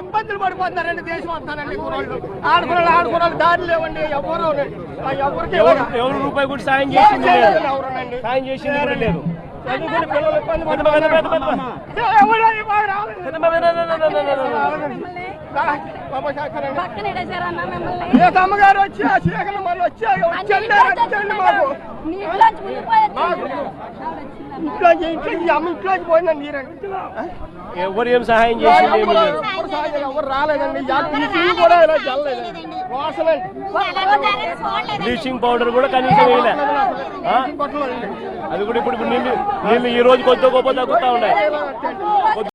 ఇబ్బందులు పడిపోతున్నారండి దేశం అంతానండి. కుర్రోళ్ళు ఆడుకున్నాళ్ళు దారి లేవండి. ఎవరికి ఎవరు రూపాయి కూడా సాయం చేసింది లేదు. ఎవరునండి సాయం చేసింది కూడా లేదు. చదువుకుని పిల్లలు ఇబ్బంది అమ్మగారు వచ్చి ఆ శేఖర్ మళ్ళీ వచ్చండి మాకు ఇంట్లోకి పోయిందండి నీరండి. ఎవరు ఏం సహాయం చేసింది ఎవరు రాలేదండి. కూడా ఇలా చల్లలేదండి. బ్లీచింగ్ పౌడర్ కూడా కనీసం వేయలే. అది కూడా ఇప్పుడు నీళ్ళు ఈ రోజు కొద్ది గొప్ప తగ్గుతా ఉన్నాయి.